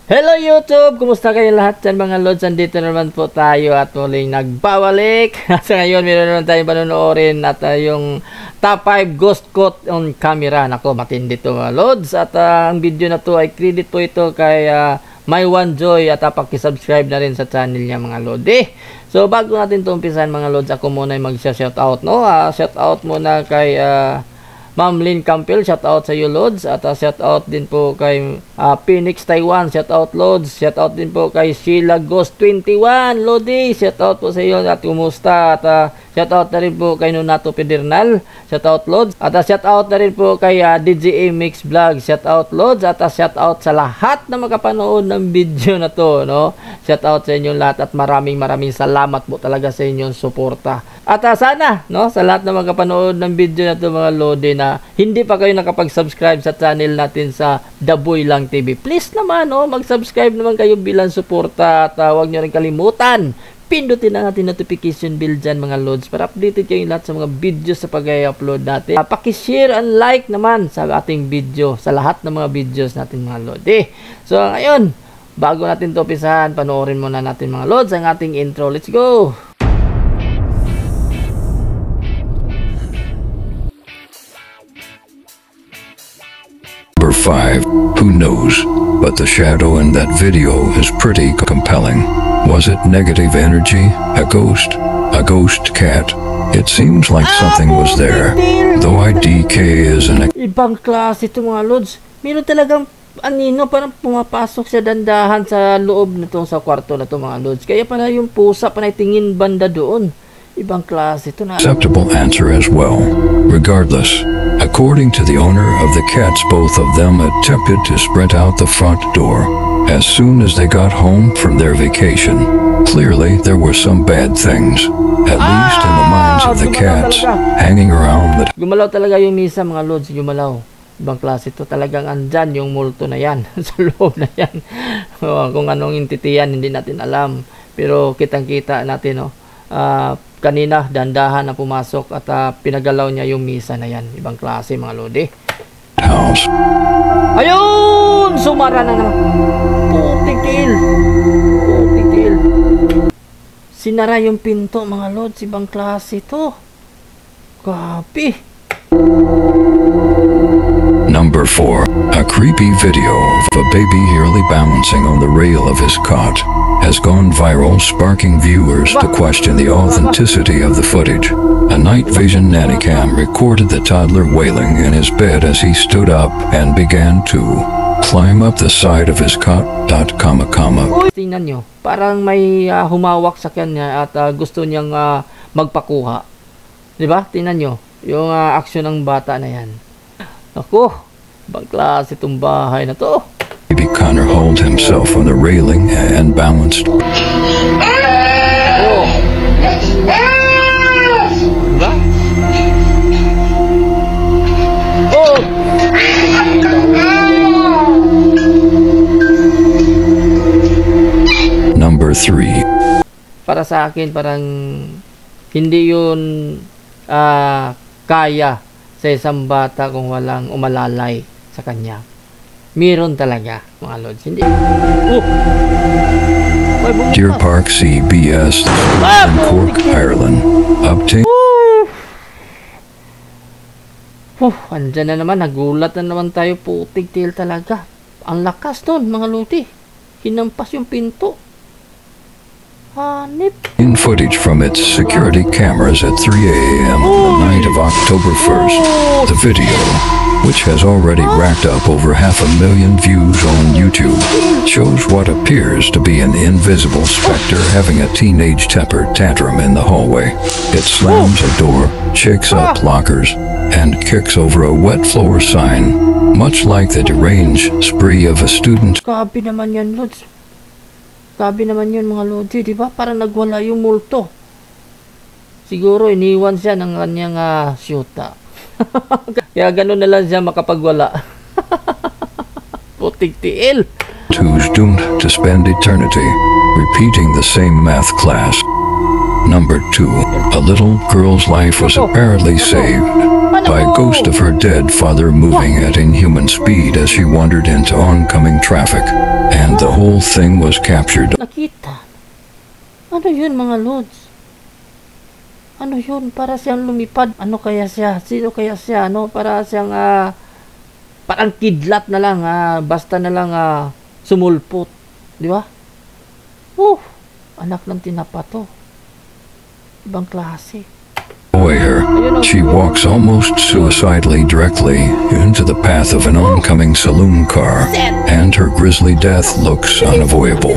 Hello YouTube! Kumusta kayo lahat dyan mga Lods? Andito naman po tayo at muling nagbabalik. Sa ngayon, meron naman tayong panonoorin at yung top 5 ghost caught on camera. Nako, matindi to mga Lods. At ang video na to ay credit po ito kay My One Joy at pakisubscribe na rin sa channel niya mga Lodi. So bago natin ito umpisan mga Lods, ako muna ay mag-shoutout. No? Shoutout muna kay Ma'am Lynn Campbell, shout out sa iyo Lods, at shout out din po kay Phoenix Taiwan, shout out Lods, shout out din po kay Sheila Ghost 21 Lodi, shout out po sa iyo at kumusta, at shout out na rin po kay Nonato Pedernal, shout out Lods, at shout out na rin po kay DJA Mix Vlog, shout out Lods, at shout out sa lahat na makapanood ng video na to, no? Shout out sa inyong lahat at maraming salamat po talaga sa inyong suporta. At sana, no, sa lahat na makapanood ng video na to mga Lodi na hindi pa kayo nakapag-subscribe sa channel natin sa The Boy Lang TV, please naman, no, mag-subscribe naman kayo bilang suporta, at huwag nyo rin kalimutan pindutin ang ating notification bell dyan mga Lods para updated kayo lahat sa mga videos sa pag-upload natin. Pakishare and like naman sa ating video, sa lahat ng mga videos natin mga Lodi. So ngayon, bago natin ito pisahan, panoorin muna natin mga Lods ang ating intro. Let's go! Number 5. Who knows? But the shadow in that video is pretty compelling. Was it negative energy? A ghost? A ghost cat? It seems like something was there. Though IDK is an... Ibang klase ito mga Lods. Meron talagang parang pumapasok sa dandahan sa loob na to, sa kwarto na to mga Lods. Kaya pala yung pusa panay tingin banda doon. Ibang klase ito na. Acceptable answer as well. Regardless, according to the owner of the cats, both of them attempted to sprint out the front door as soon as they got home from their vacation. Clearly, there were some bad things, at least in the minds of the cats, hanging around the... Gumalaw talaga yung misa mga Lods, gumalaw. Ibang klase ito, talagang andyan yung multo na yan sa loob na yan. Kung anong entity yan, hindi natin alam, pero kitang-kita natin, no? Kanina dandahan na pumasok at pinagalaw niya yung misa na yan. Ibang klase mga Lodi. House. Ayun! Sumara na naman. Putik-til. Sinara yung pinto mga Lods. Ibang klase to. Grabe. Number 4. A creepy video of a baby eerily bouncing on the rail of his cot has gone viral, sparking viewers to question the authenticity of the footage. A night vision nanny cam recorded the toddler wailing in his bed as he stood up and began to climb up the side of his cot. Tingnan nyo, parang may humawak sa kanya at gusto niyang magpakuha. Diba? Tingnan nyo, yung aksyon ng bata na yan. Ako, ibang klase itong bahay na to. Baby Connor hauled himself on the railing and balanced. Oh. Diba? Oh. Number 3. Para sa akin, parang hindi yun kaya sa isang bata kung walang umalalay sa kanya. Meron talaga mga Lods. Hindi. Deer Park CBS in Cork, Ireland. Uptake. Andyan na naman. Nagulat na naman tayo. Putig-til talaga. Ang lakas nun mga Lodi. Hinampas yung pinto. Hanip. In footage from its security cameras at 3 a.m. on the night of October 1st, the video, which has already racked up over 500,000 views on YouTube, shows what appears to be an invisible specter having a teenage temper tantrum in the hallway. It slams a door, shakes up lockers, and kicks over a wet floor sign, much like the deranged spree of a student. Grabe naman yan, Lods. Grabe naman yun mga Lodi, di ba? Parang nagwala yung multo. Siguro iniwan siya ng kanyang syuta. Kaya gano'n na lang siya makapagwala. Putig-tiil. Who's doomed to spend eternity repeating the same math class. Number 2. A little girl's life was apparently saved by a ghost of her dead father moving at inhuman speed as she wandered into oncoming traffic, and the whole thing was captured. Nakita. Ano yun mga lods? Ano yun? Para siyang lumipad. Ano kaya siya? Sino kaya siya? Ano? Para siyang parang kidlat na lang. Basta na lang sumulpot. Di ba? Anak ng tinapa to. Ibang klase. Her. She walks almost suicidally directly into the path of an oncoming saloon car, and her grisly death looks unavoidable.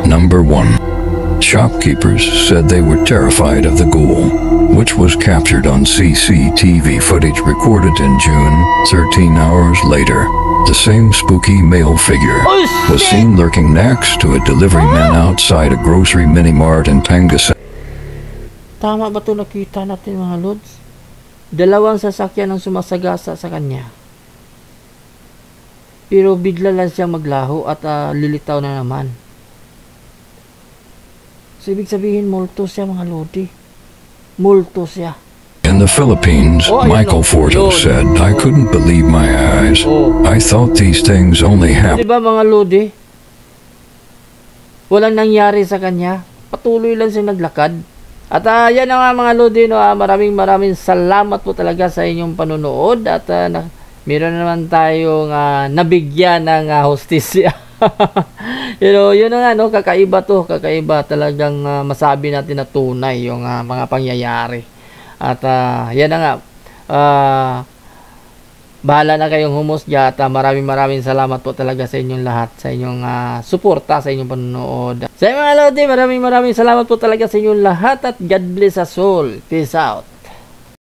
Number 1. Shopkeepers said they were terrified of the ghoul, which was captured on CCTV footage recorded in June. 13 hours later, the same spooky male figure was seen lurking next to a delivery man outside a grocery mini-mart in Pangasinan. Tama ba ito nakita natin mga lods? Dalawang sasakyan ang sumasagasa sa kanya. Pero bigla lang siyang maglaho at lilitaw na naman. So ibig sabihin multo siya mga lodi. Multo siya. In the Philippines, Michael Forto said, "I couldn't believe my eyes. I thought these things only happened." Diba mga lodi? Walang nangyari sa kanya. Patuloy lang siya naglakad. At yan na nga mga lodi, no, maraming salamat po talaga sa inyong panunood at meron naman tayong nabigyan ng hostisya. Pero yun na nga, no, kakaiba talagang masabi natin na tunay yung mga pangyayari. At yan na nga, bahala na kayong humusga at maraming salamat po talaga sa inyong lahat, sa inyong suporta, sa inyong panonood. Sa mga lodi, maraming salamat po talaga sa inyong lahat at God bless us all. Peace out.